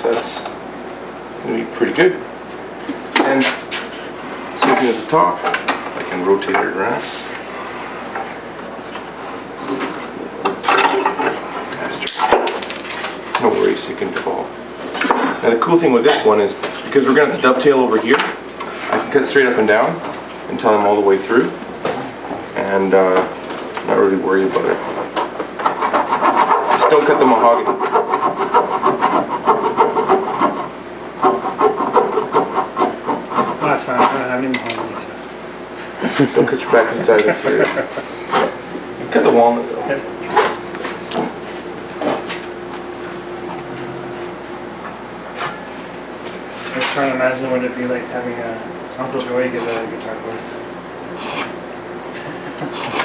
So that's going to be pretty good. And same thing at the top. I can rotate it around. No worries, it can fall. Now the cool thing with this one is, because we're going to have to dovetail over here, I can cut straight up and down until I'm all the way through, and not really worry about it. Just don't cut the mahogany. Oh, that's fine, I don't have any mahogany. So. Don't cut your back inside material. Cut the walnut though. Okay. I was trying to imagine what it'd be like having Uncle Joey give a guitar voice.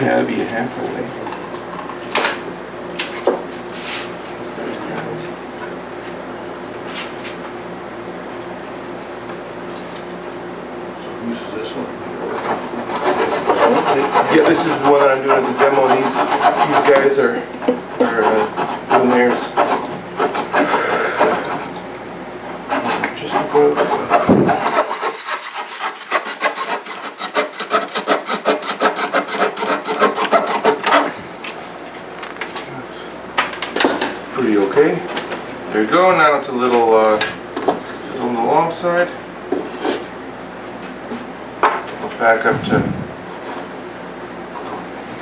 Yeah, that'd be a handful of things. So whose is this one? Yeah, this is the one that I'm doing as a demo. These guys are doing theirs. Just about. Pretty okay. There you go. Now it's a little on the long side. I'll back up to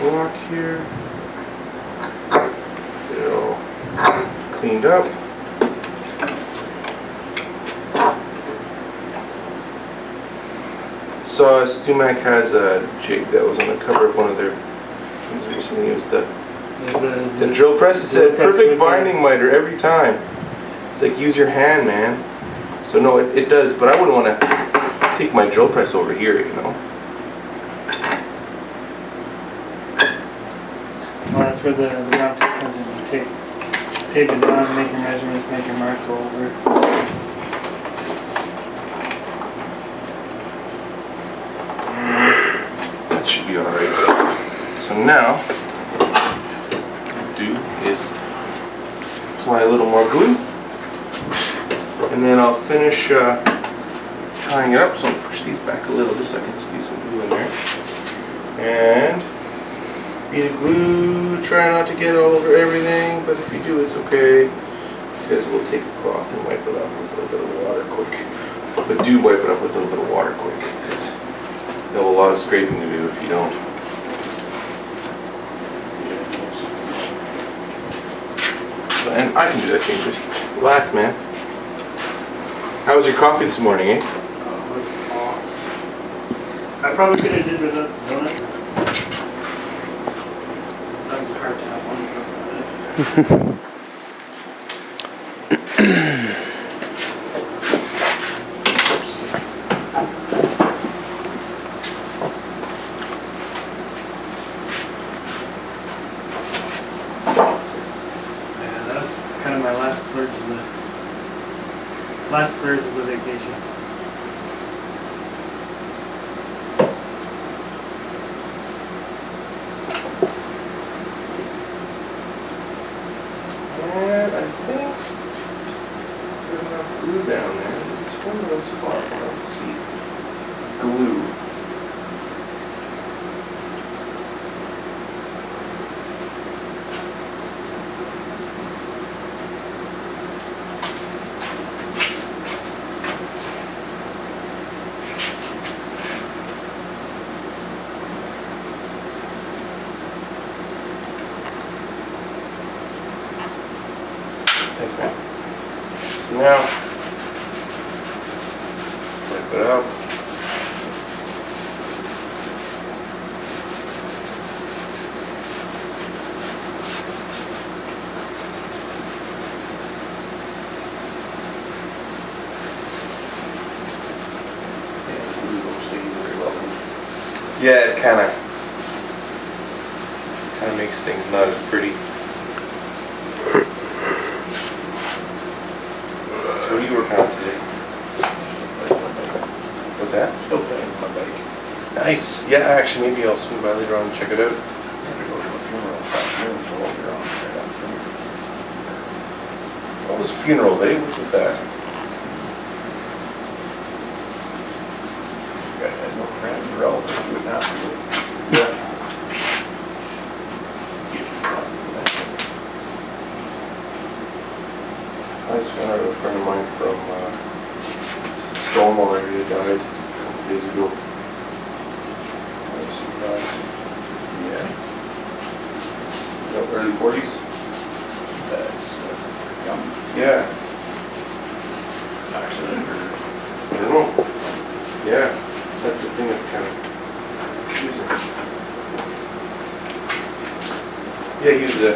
block here. Get it all cleaned up. So Stumac has a jig that was on the cover of one of their things recently. It was the drill press. It said perfect binding miter every time. It's like, use your hand, man. So no, it does, but I wouldn't want to take my drill press over here, you know. Well, that's where the round tip comes in. You tape it down, make your measurements, make your mark, go over. That should be alright. So now, do is apply a little more glue, and then I'll finish tying it up. So I'll push these back a little just so I can squeeze some glue in there, and bead of glue. Try not to get all over everything, but if you do, it's okay, because we'll take a cloth and wipe it up with a little bit of water quick. But do wipe it up with a little bit of water quick, because there'll be a lot of scraping to do if you don't. And I can do that thing, just relax, man. How was your coffee this morning, eh? Oh, that's awesome. I probably could have did without doing it. Sometimes it's hard to have one without it. Kind of my last splurge of the vacation. And I think there's enough glue down there. There's one little spot where I can see glue. Thanks, man. So now, wipe it up. Yeah, it kind of makes things not as pretty. So what are you working on today? What's that? Still playing with my bike. Nice. Yeah, actually, maybe I'll swing by later on and check it out. I had to go to a funeral this afternoon, so I'll be around right after. What was funerals, eh? What's with that? You guys had no friends or relatives, you wouldn't have to. Yeah. I just found out a friend of mine from Stonewall area died a couple days ago. I was surprised. Yeah. Early 40s? That's young Yeah. accident or. I don't know. Yeah. That's the thing that's kind of confusing. Yeah, he was a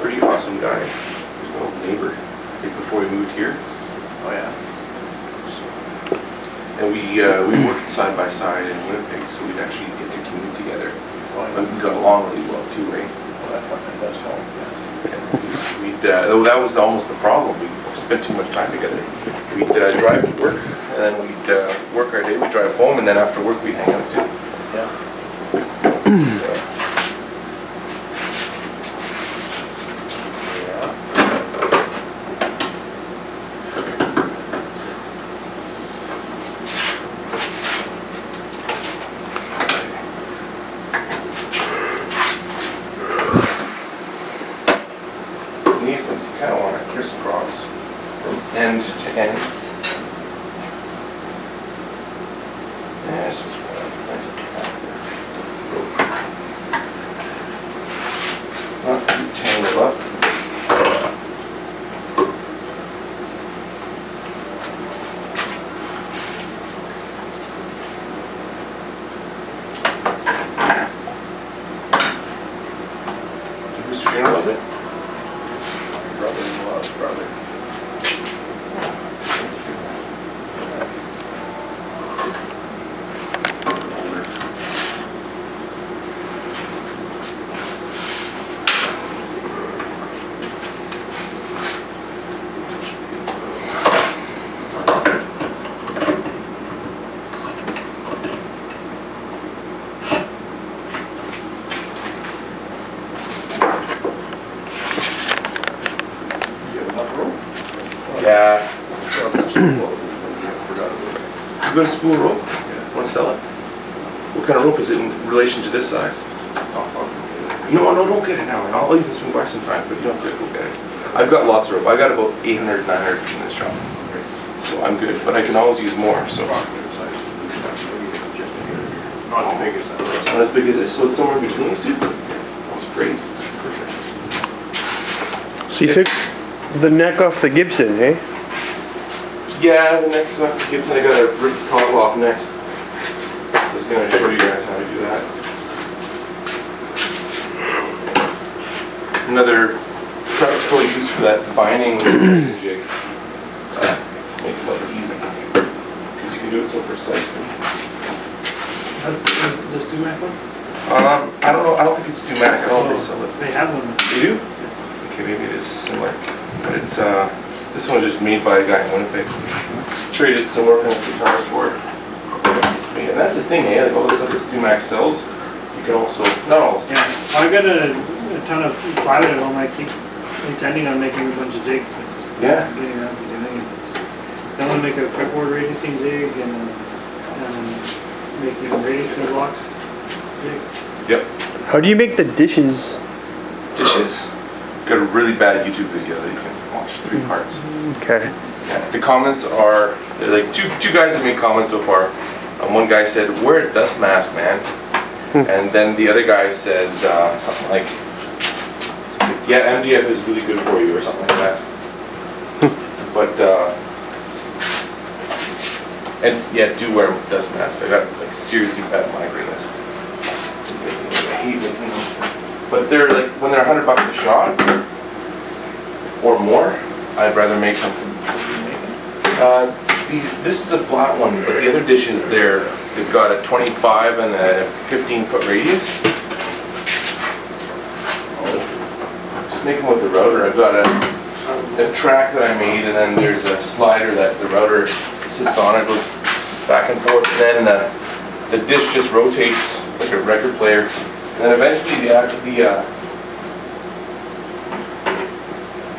pretty awesome guy. He was an old neighbor. I think before we moved here. Oh, yeah. And we worked side by side in Winnipeg, so we'd actually get to commute together. Oh, But we got along really well too, right? well, that does help, yeah. That was almost the problem. We spent too much time together. We'd drive to work, and then we'd work our day. We'd drive home, and then after work we'd hang out too. Yeah. And these ones you kind of want to crisscross from end to end. This is what I'm nice to have. Not too tangled up. So whose funeral was it? My brother-in-law's brother. You have enough room? Yeah. Forgot about it. You got a spool rope? Yeah. Want to sell it? What kind of rope is it in relation to this size? I'll get it. No, don't get it now, man. I'll even swing by sometime, but you don't have to go get it. I've got lots of rope. I got about 800, 900 in this shop. So I'm good, but I can always use more, so. Not as big as that. Not as big as this, so it's somewhere between these two? That's great. Perfect. So you took the neck off the Gibson, eh? Yeah, the neck is off the Gibson. I gotta rip the top off next. I was gonna show you guys how to do that. Another practical use for that binding jig. Makes life easy. Because you can do it so precisely. That's the Stumac one? I don't know. I don't think it's Stumac. I don't know if they sell it. They have one. They do? Okay, maybe it is similar. But it's this one's just made by a guy in Winnipeg. Traded some work on his guitars for it. And that's the thing, eh? Like all the stuff that Stumac sells, you can also not all stuff. Yeah, I got a ton of plywood at home. I keep intending on making a bunch of jigs, but just Yeah. getting around to doing it. I want to make a fretboard radiusing jig and making radiusing blocks jig. Yep. How do you make the dishes? Dishes. Got a really bad YouTube video that you can watch 3 parts. Okay. Yeah. The comments are like two guys have made comments so far. One guy said, "Wear a dust mask, man," and then the other guy says something like, "Yeah, MDF is really good for you," or something like that. But and yeah, do wear a dust mask. I got like seriously bad migraines. I hate making them. But they're like when they're $100 a shot or more, I'd rather make them. This is a flat one, but the other dishes they've got a 25 and a 15-foot radius. Just make them with the router. I've got a track that I made, and then there's a slider that the router sits on. It goes back and forth, and then the dish just rotates like a record player. And then eventually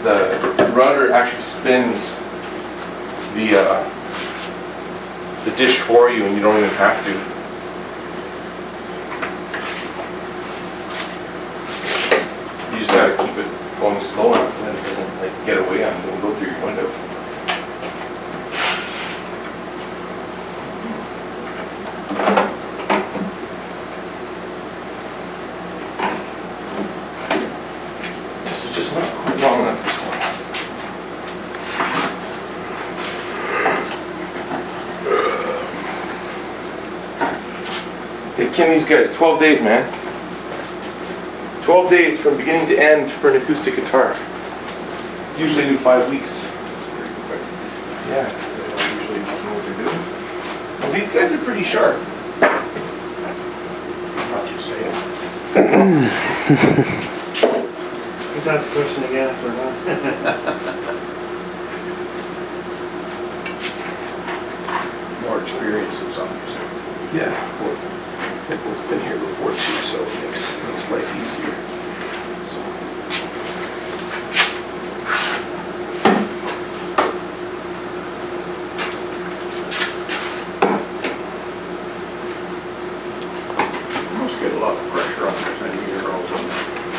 the rudder actually spins the dish for you, and you don't even have to. You just gotta keep it going slow enough that it doesn't like get away on you and go through your window. This is just not quite long enough, this one. Hey, Kim, these guys, 12 days, man. 12 days from beginning to end for an acoustic guitar. Usually do 5 weeks. Pretty quick. Yeah. They don't usually know what to do. Well, these guys are pretty sharp. Not just saying. Just ask the question again if we're not. More experience than some, you say. Yeah. Well, Nicholas been here before too, so it makes life easier. So. You must get a lot of pressure on this end of your rolls.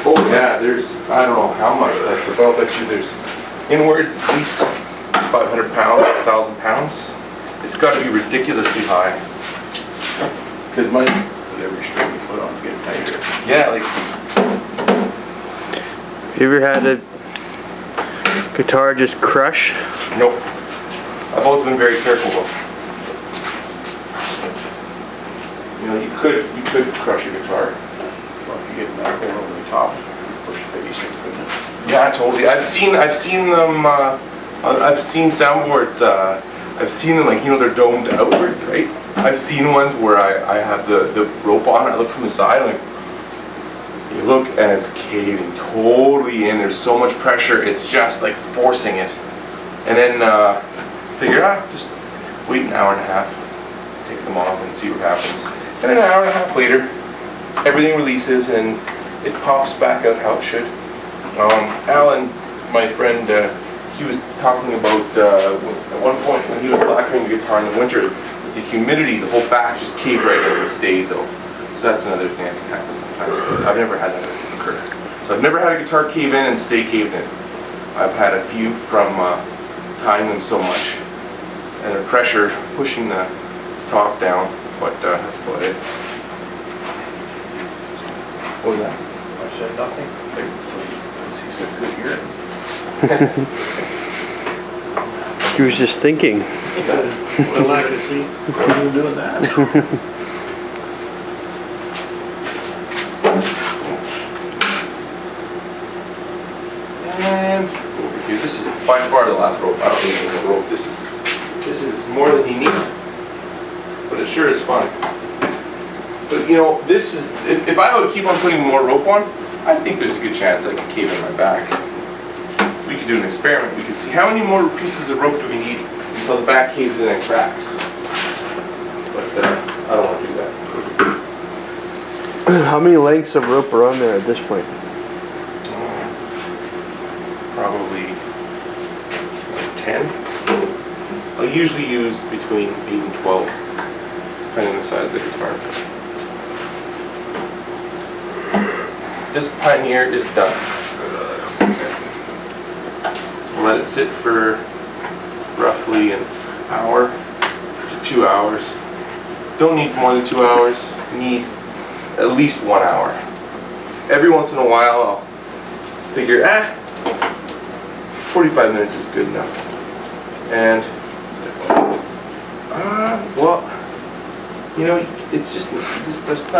Oh yeah, there's, I don't know how much pressure, but I'll bet you there's inwards at least 500 pounds, 1,000 pounds. It's got to be ridiculously high. Because my, But every string you put on get tighter. yeah, like, Have you ever had a guitar just crush? nope. I've always been very careful though. You know, you could crush a guitar. Well, if you get that hole over the top, you push the face in, couldn't it? Yeah, totally. I've seen them. I've seen soundboards. I've seen them like, you know, they're domed outwards, right? I've seen ones where I have the rope on. I look from the side, like you look, and it's caving totally in. There's so much pressure. It's just like forcing it. And then figure just wait an hour and a half, take them off, and see what happens. And then an hour and a half later, everything releases and it pops back out how it should. Alan, my friend, he was talking about at one point when he was lacquering the guitar in the winter, with the humidity, the whole back just caved right in and stayed though. So that's another thing that can happen sometimes. I've never had that occur. So I've never had a guitar cave in and stay caved in. I've had a few from tying them so much and the pressure pushing the top down, but that's about it. What was that? I said nothing. Let's see, some good hearing. He was just thinking. The lack of sleep. What are you doing that? And over here, this is by far the last rope. I don't need any more rope. This is more than you need, but it sure is fun. But you know, this is, if I would keep on putting more rope on, I think there's a good chance I could cave in my back. We could do an experiment. We could see how many more pieces of rope do we need until the back caves in and cracks. But I don't want to do that. How many lengths of rope are on there at this point? Probably like 10. I'll usually use between 8 and 12, depending on the size of the guitar. This Pioneer is done. Let it sit for roughly an hour to 2 hours. Don't need more than 2 hours. Need at least 1 hour. Every once in a while I'll figure, 45 minutes is good enough. And well, you know, it's just, there's not